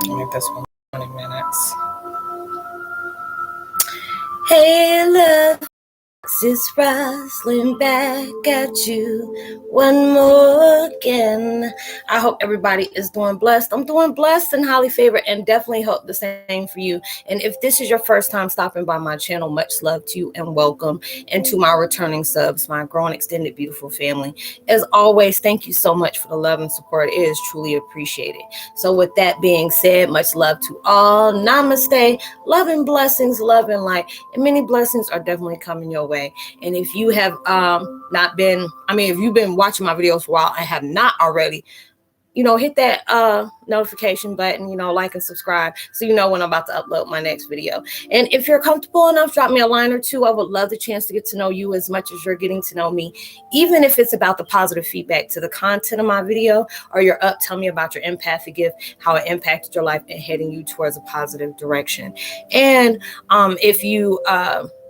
Make this one 20 minutes. Hey, look, it's Roslynn back at you one more again. I hope everybody is doing blessed. I'm doing blessed and highly favored, and definitely hope the same for you. And if this is your first time stopping by my channel, much love to you and welcome. And to my returning subs, my growing, extended, beautiful family. As always, thank you so much for the love and support. It is truly appreciated. So with that being said, much love to all. Namaste. Love and blessings, love and light. And many blessings are definitely coming your way. And if you have if you've been watching my videos for a while and have not already, hit that notification button, like and subscribe so you know when I'm about to upload my next video. And if you're comfortable enough, drop me a line or two. I would love the chance to get to know you as much as you're getting to know me, even if it's about the positive feedback to the content of my video, or you're up, tell me about your empathic gift, how it impacted your life and heading you towards a positive direction. And if you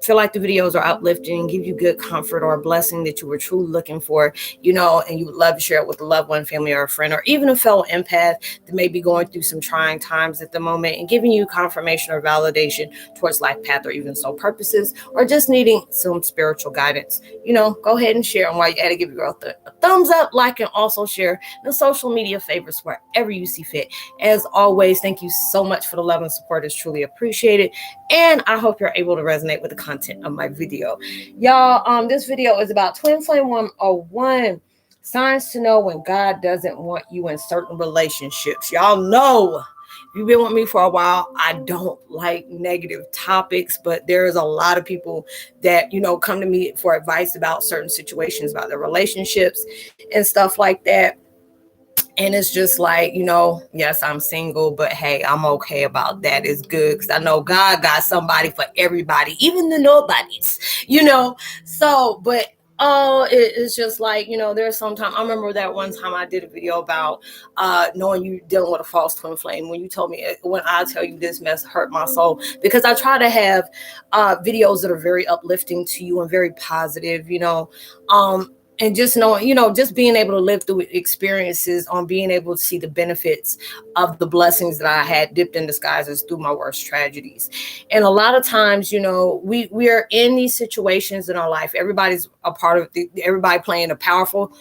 feel like the videos are uplifting and give you good comfort or a blessing that you were truly looking for, and you would love to share it with a loved one, family, or a friend, or even a fellow empath that may be going through some trying times at the moment and giving you confirmation or validation towards life path or even soul purposes, or just needing some spiritual guidance, go ahead and share. And while you're at it, give your girl a thumbs up, like, and also share the social media favorites wherever you see fit. As always, thank you so much for the love and support. It's truly appreciated. And I hope you're able to resonate with the content of my video. Y'all, this video is about Twin Flame 101, signs to know when God doesn't want you in certain relationships. Y'all know, if you've been with me for a while, I don't like negative topics, but there is a lot of people that, come to me for advice about certain situations, about their relationships and stuff like that. And it's just like, yes, I'm single, but hey, I'm okay about that. It's good because I know God got somebody for everybody, even the nobodies, So, but it's just like, there's sometimes, I remember that one time I did a video about knowing you dealing with a false twin flame. When you told me, when I tell you this mess hurt my soul, because I try to have videos that are very uplifting to you and very positive, and just knowing, just being able to live through experiences, on being able to see the benefits of the blessings that I had dipped in disguises through my worst tragedies. And a lot of times, we are in these situations in our life. Everybody's a part of everybody playing a powerful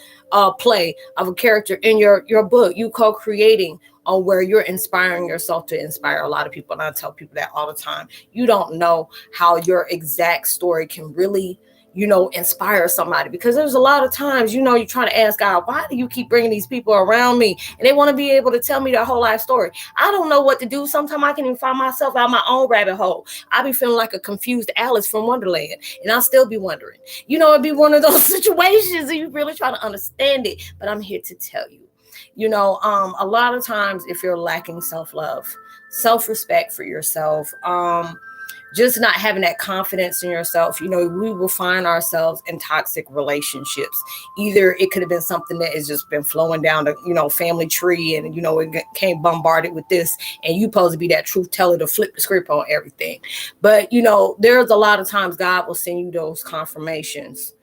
play of a character in your book, you co-creating, on where you're inspiring yourself to inspire a lot of people. And I tell people that all the time. You don't know how your exact story can really inspire somebody, because there's a lot of times, you're trying to ask God, why do you keep bringing these people around me? And they want to be able to tell me their whole life story. I don't know what to do. Sometimes I can even find myself out my own rabbit hole. I be feeling like a confused Alice from Wonderland, and I'll still be wondering, it'd be one of those situations and you really try to understand it. But I'm here to tell you, a lot of times, if you're lacking self-love, self-respect for yourself, just not having that confidence in yourself, we will find ourselves in toxic relationships. Either it could have been something that has just been flowing down the, family tree, and, it came bombarded with this, and you supposed to be that truth teller to flip the script on everything. But, there's a lot of times God will send you those confirmations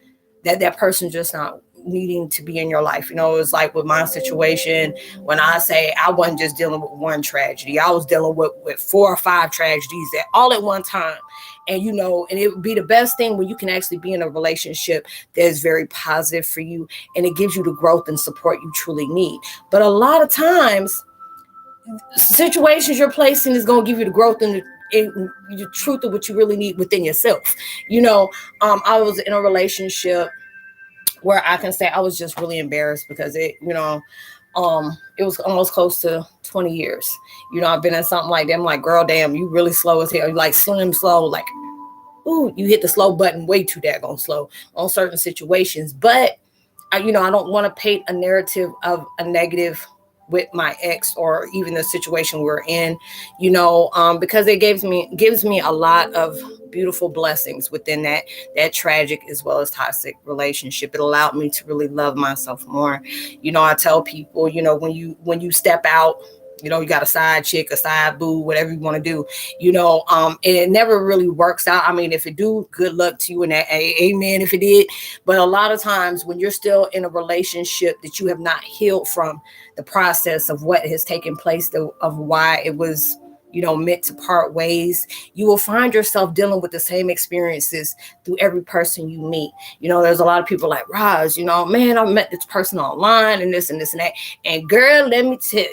that person just not needing to be in your life. It's like with my situation, when I say I wasn't just dealing with one tragedy, I was dealing with 4 or 5 tragedies all at one time. And, and it would be the best thing when you can actually be in a relationship that is very positive for you, and it gives you the growth and support you truly need. But a lot of times, situations you're placing is going to give you the growth and the truth of what you really need within yourself. I was in a relationship where I can say I was just really embarrassed because it was almost close to 20 years. I've been in something like that. I'm like, girl, damn, you really slow as hell. You like slim slow, like, ooh, you hit the slow button way too daggone slow on certain situations. But I don't want to paint a narrative of a negative with my ex or even the situation we're in, because it gives me a lot of beautiful blessings within that tragic as well as toxic relationship. It allowed me to really love myself more. I tell people, when you step out, You got a side chick, a side boo, whatever you want to do, and it never really works out. I mean, if it do, good luck to you, and that, amen if it did. But a lot of times when you're still in a relationship that you have not healed from the process of what has taken place, of why it was meant to part ways, you will find yourself dealing with the same experiences through every person you meet. There's a lot of people like, Roz, man, I met this person online and this and this and that. And girl, let me tell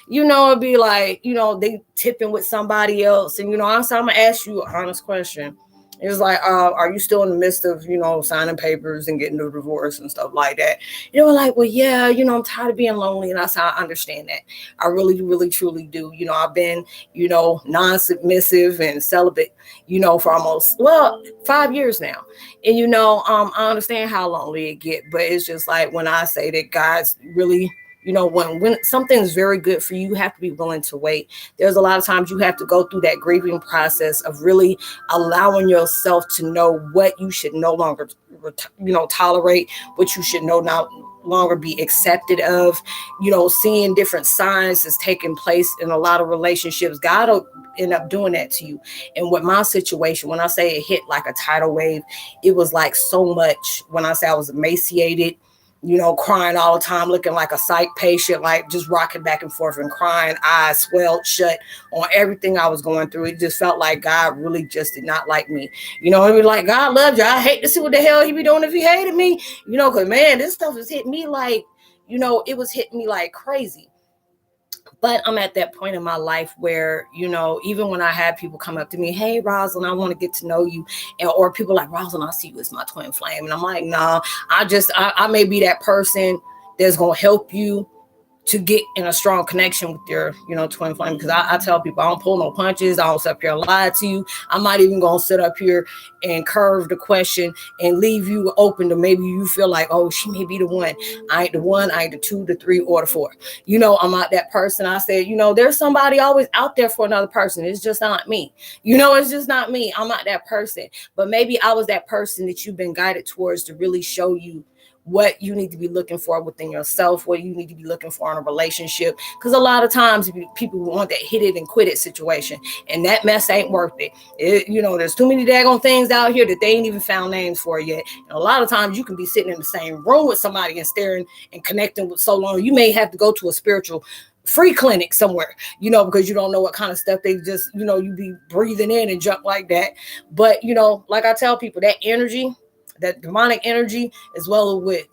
you, it'd be like, they tipping with somebody else. And, I'm going to ask you an honest question. It's like, are you still in the midst of, signing papers and getting a divorce and stuff like that? They were like, well, yeah, I'm tired of being lonely. And I said, I understand that. I really, really, truly do. I've been, non-submissive and celibate, for almost, 5 years now. And, I understand how lonely it get, but it's just like when I say that God's really, when something's very good for you, you have to be willing to wait. There's a lot of times you have to go through that grieving process of really allowing yourself to know what you should no longer, tolerate, what you should no longer be accepted of, seeing different signs is taking place in a lot of relationships. God will end up doing that to you. And with my situation, when I say it hit like a tidal wave, it was like so much. When I say I was emaciated, crying all the time, looking like a psych patient, like just rocking back and forth and crying, eyes swelled shut on everything I was going through. It just felt like God really just did not like me. It was like, God loved you. I hate to see what the hell he be doing if he hated me, because man, this stuff was hitting me like, it was hitting me like crazy. But I'm at that point in my life where, even when I have people come up to me, hey, Roslynn, I want to get to know you. Or people like, Roslynn, I see you as my twin flame. And I'm like, nah, I may be that person that's going to help you to get in a strong connection with your, twin flame. Because I tell people, I don't pull no punches. I don't sit up here and lie to you. I'm not even going to sit up here and curve the question and leave you open to maybe you feel like, oh, she may be the one. I ain't the one. I ain't the 2, the 3, or the 4. I'm not that person. I said, there's somebody always out there for another person. It's just not me. It's just not me. I'm not that person. But maybe I was that person that you've been guided towards to really show you what you need to be looking for within yourself, what you need to be looking for in a relationship. Because a lot of times people want that hit it and quit it situation, and that mess ain't worth it. There's too many daggone things out here that they ain't even found names for yet. And a lot of times you can be sitting in the same room with somebody and staring and connecting with so long, you may have to go to a spiritual free clinic somewhere, because you don't know what kind of stuff they just, you be breathing in and jump like that. But, like I tell people, that energy, that demonic energy, as well with,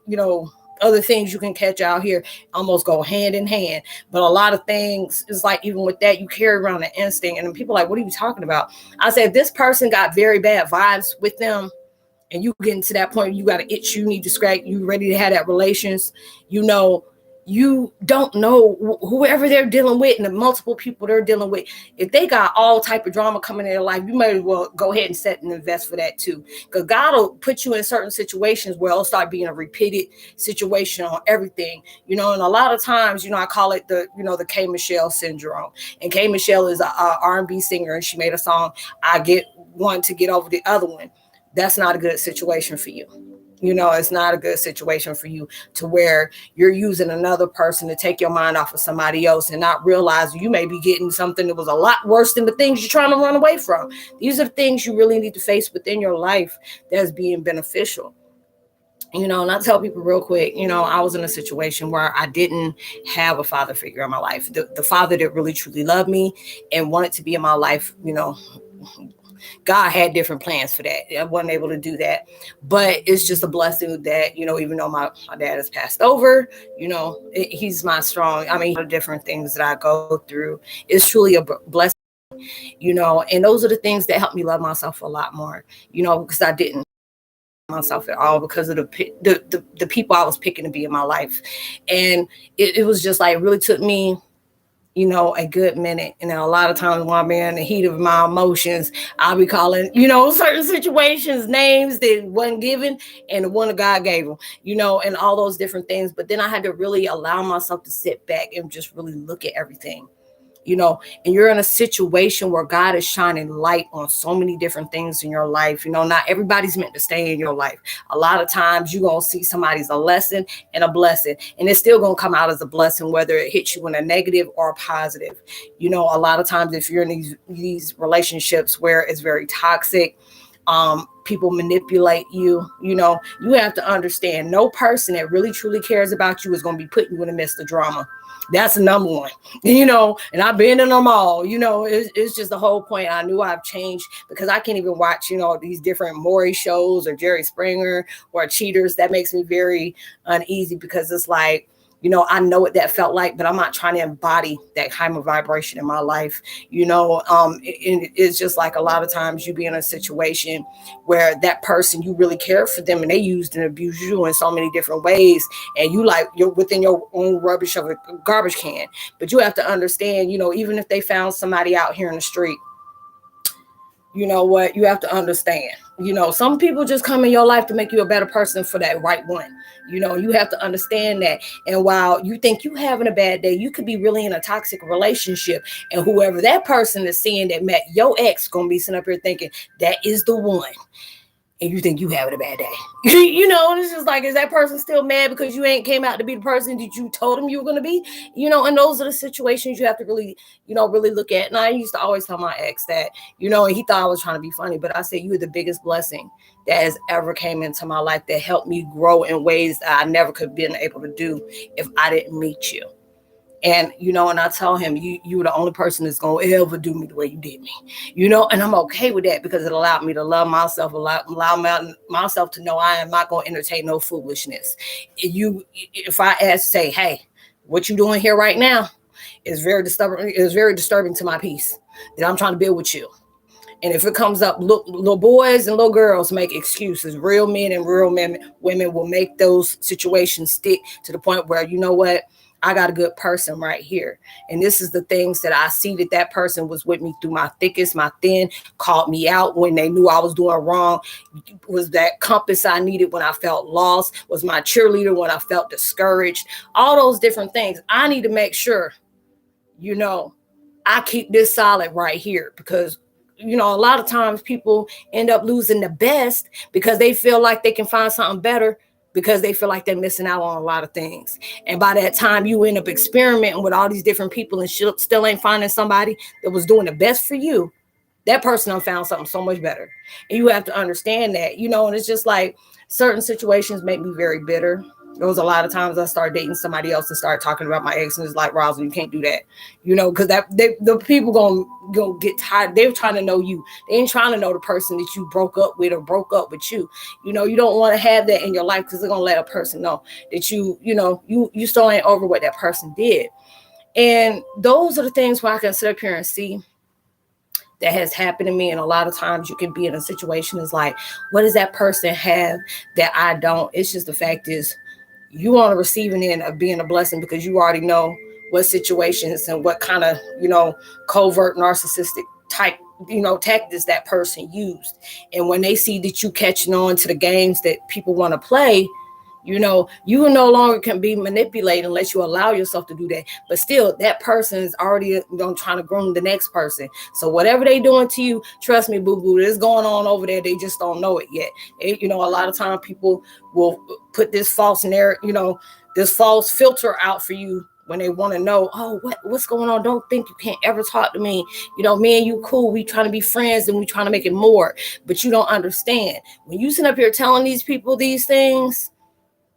other things you can catch out here, almost go hand in hand. But a lot of things is like, even with that, you carry around an instinct. And then people are like, what are you talking about? I said, this person got very bad vibes with them, and you getting to that point, you got an itch you need to scratch, you ready to have that relations, you don't know whoever they're dealing with and the multiple people they're dealing with. If they got all type of drama coming in their life, you might as well go ahead and set and invest for that too. Because God will put you in certain situations where it'll start being a repeated situation on everything. And a lot of times, I call it the, the K. Michelle syndrome. And K. Michelle is a R&B singer, and she made a song, I get one to get over the other one. That's not a good situation for you. It's not a good situation for you to where you're using another person to take your mind off of somebody else and not realize you may be getting something that was a lot worse than the things you're trying to run away from. These are the things you really need to face within your life that's being beneficial. And I tell people real quick, I was in a situation where I didn't have a father figure in my life. The father that really truly loved me and wanted to be in my life, God had different plans for that. I wasn't able to do but it's just a blessing that, even though my dad has passed over, he's my strong, different things that I go through. It's truly a blessing, and those are the things that help me love myself a lot more, because I didn't myself at all because of the people I was picking to be in my life. And it was just like, it really took me a good minute. And then a lot of times when I'm in the heat of my emotions, I'll be calling, certain situations names that wasn't given and the one that God gave them, and all those different things. But then I had to really allow myself to sit back and just really look at everything. and you're in a situation where God is shining light on so many different things in your life. Not everybody's meant to stay in your life. A lot of times you're going to see somebody's a lesson and a blessing, and it's still going to come out as a blessing, whether it hits you in a negative or a positive. A lot of times if you're in these relationships where it's very toxic, people manipulate you, you have to understand no person that really truly cares about you is going to be putting you in the midst of drama. That's the number one, and I've been in them all, it's just the whole point. I knew I've changed because I can't even watch, these different Maury shows or Jerry Springer or Cheaters. That makes me very uneasy because it's like, I know what that felt like, but I'm not trying to embody that kind of vibration in my life. It's just like a lot of times you be in a situation where that person, you really care for them and they used and abused you in so many different ways. And you're within your own rubbish of a garbage can. But you have to understand, even if they found somebody out here in the street, you know what, you have to understand, some people just come in your life to make you a better person for that right one. You have to understand that. And while you think you having a bad day, you could be really in a toxic relationship, and whoever that person is seeing that met your ex gonna be sitting up here thinking that is the one, and you think you having a bad day. And it's just like, is that person still mad because you ain't came out to be the person that you told him you were going to be? And those are the situations you have to really, really look at. And I used to always tell my ex that, and he thought I was trying to be funny, but I said, you are the biggest blessing that has ever came into my life that helped me grow in ways that I never could have been able to do if I didn't meet you. And, and I tell him, you were the only person that's going to ever do me the way you did me, and I'm okay with that because it allowed me to love myself, allow myself to know I am not going to entertain no foolishness. If I ask, say, hey, what you doing here right now is very disturbing. It's very disturbing to my peace that I'm trying to build with you. And if it comes up, look, little boys and little girls make excuses. Real men and real women will make those situations stick to the point where, you know what? I got a good person right here. And this is the things that I see that person was with me through my thickest, my thin, called me out when they knew I was doing wrong, was that compass I needed when I felt lost, was my cheerleader when I felt discouraged, all those different things. I need to make sure, I keep this solid right here because, a lot of times people end up losing the best because they feel like they can find something better because they feel like they're missing out on a lot of things. And by that time you end up experimenting with all these different people and still ain't finding somebody that was doing the best for you. That person found something so much better. And you have to understand that, and it's just like certain situations make me very bitter. There was a lot of times I started dating somebody else and started talking about my ex, and it's like, Roslynn, you can't do that, because the people gonna get tired. They're trying to know you. They ain't trying to know the person that you broke up with or broke up with you. You don't want to have that in your life because they're gonna let a person know that you still ain't over what that person did. And those are the things where I can sit up here and see that has happened to me. And a lot of times you can be in a situation is like, what does that person have that I don't? It's just the fact is, you on the receiving end of being a blessing because you already know what situations and what kind of, covert narcissistic type, tactics that person used. And when they see that you catching on to the games that people want to play, you no longer can be manipulated unless you allow yourself to do that. But still, that person is already trying to groom the next person. So whatever they doing to you, trust me, boo-boo, it's going on over there. They just don't know it yet. A lot of times people will put this false narrative, this false filter out for you when they want to know, oh, what's going on? Don't think you can't ever talk to me. Me and you cool. We trying to be friends and we trying to make it more. But you don't understand. When you sit up here telling these people these things,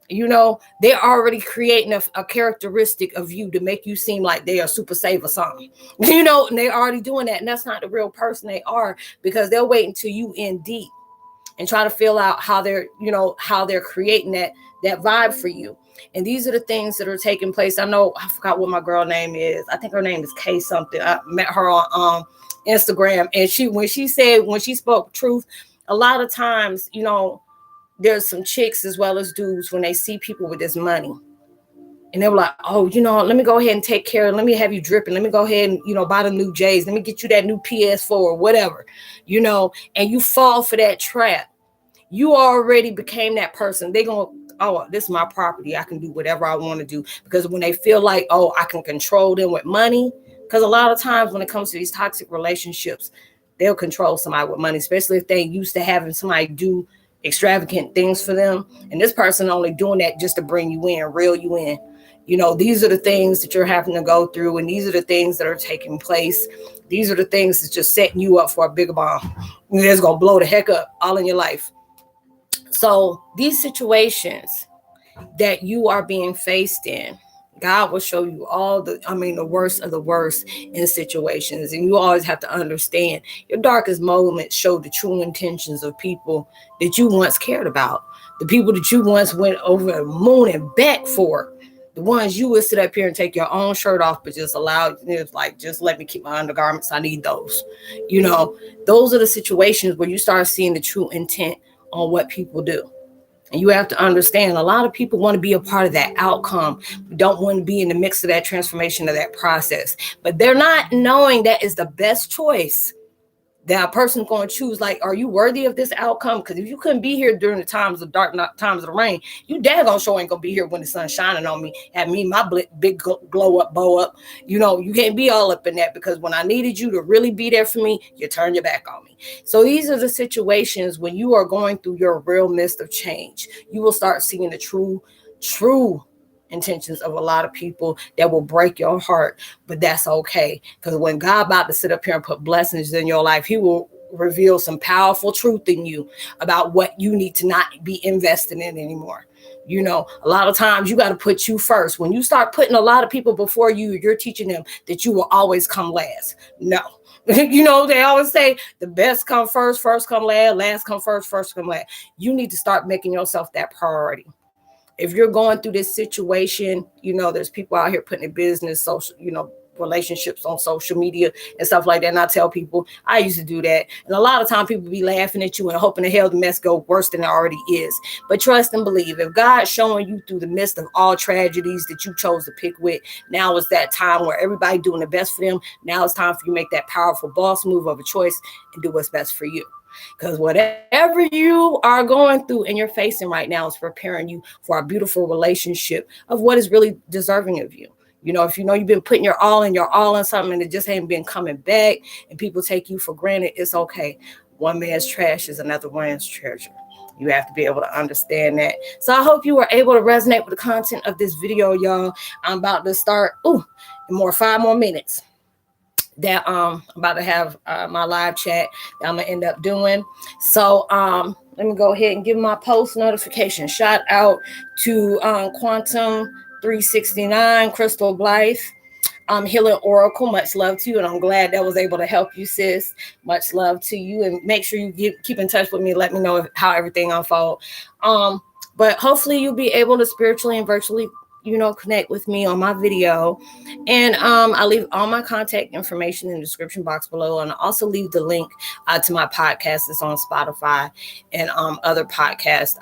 they're already creating a characteristic of you to make you seem like they are super safe or something, and they're already doing that. And that's not the real person they are, because they'll wait until you in deep and try to feel out how they're creating that vibe for you. And these are the things that are taking place. I forgot what my girl name is. I think her name is Kay something. I met her on Instagram, and when she spoke truth, a lot of times, there's some chicks as well as dudes when they see people with this money and they were like, oh, let me go ahead and take care of, let me have you dripping. Let me go ahead and, buy the new J's. Let me get you that new PS4 or whatever, and you fall for that trap. You already became that person. They gonna, oh, this is my property. I can do whatever I want to do, because when they feel like, oh, I can control them with money, Because a lot of times when it comes to these toxic relationships, they'll control somebody with money, especially if they used to having somebody do extravagant things for them. And this person only doing that just to bring you in, reel you in. These are the things that you're having to go through, and these are the things that are taking place. These are the things that's just setting you up for a bigger bomb. It's going to blow the heck up all in your life. So these situations that you are being faced in, God will show you the worst of the worst in situations. And you always have to understand your darkest moments show the true intentions of people that you once cared about, the people that you once went over the moon and back for. The ones you would sit up here and take your own shirt off, but just just let me keep my undergarments. I need those. Those are the situations where you start seeing the true intent on what people do. And you have to understand, a lot of people want to be a part of that outcome, don't want to be in the mix of that transformation of that process. But they're not knowing that is the best choice that a person's going to choose. Like, are you worthy of this outcome? Because if you couldn't be here during the times of dark, not times of the rain, you daggone sure ain't going to be here when the sun's shining on me, have me, my big glow up, bow up. You can't be all up in that, because when I needed you to really be there for me, you turn your back on me. So these are the situations when you are going through your real midst of change, you will start seeing the true intentions of a lot of people that will break your heart. But that's okay, because when God about to sit up here and put blessings in your life, he will reveal some powerful truth in you about what you need to not be invested in anymore. A lot of times you got to put you first. When you start putting a lot of people before you, you're teaching them that you will always come last. No. They always say the best come first come last come first come last. You need to start making yourself that priority. If you're going through this situation, there's people out here putting in business, social, relationships on social media and stuff like that. And I tell people, I used to do that. And a lot of time people be laughing at you and hoping the hell the mess go worse than it already is. But trust and believe, if God's showing you through the midst of all tragedies that you chose to pick with, now is that time where everybody doing the best for them. Now it's time for you to make that powerful boss move of a choice and do what's best for you. Because whatever you are going through and you're facing right now is preparing you for a beautiful relationship of what is really deserving of you. If you've been putting your all in something and it just ain't been coming back and people take you for granted, it's okay. One man's trash is another man's treasure. You have to be able to understand that. So I hope you were able to resonate with the content of this video, y'all. I'm about to start in 5 more minutes. That I'm about to have my live chat that I'm gonna end up doing. So let me go ahead and give my post notification. Shout out to Quantum 369, Crystal Blythe, Healing Oracle. Much love to you, and I'm glad that was able to help you, sis. Much love to you, and make sure you keep in touch with me. Let me know how everything unfolds. But hopefully you'll be able to spiritually and virtually connect with me on my video. And I'll leave all my contact information in the description box below, and I'll also leave the link to my podcast. It's on Spotify and other podcast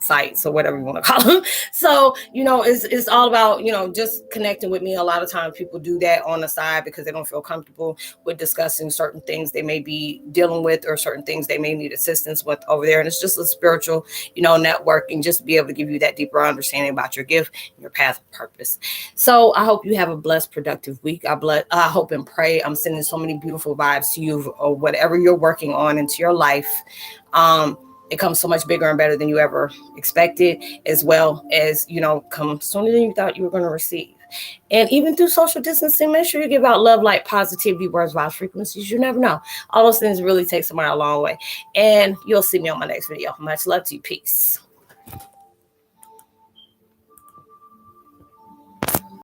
sites or whatever you want to call them. So it's all about just connecting with me. A lot of times people do that on the side because they don't feel comfortable with discussing certain things they may be dealing with or certain things they may need assistance with over there. And it's just a spiritual networking, just to be able to give you that deeper understanding about your gift and your path of purpose. So I hope you have a blessed, productive week. I hope and pray I'm sending so many beautiful vibes to you, or whatever you're working on into your life. It comes so much bigger and better than you ever expected, as well as, come sooner than you thought you were going to receive. And even through social distancing, make sure you give out love, light, positivity, words, vibes, frequencies. You never know. All those things really take somebody a long way. And you'll see me on my next video. Much love to you. Peace.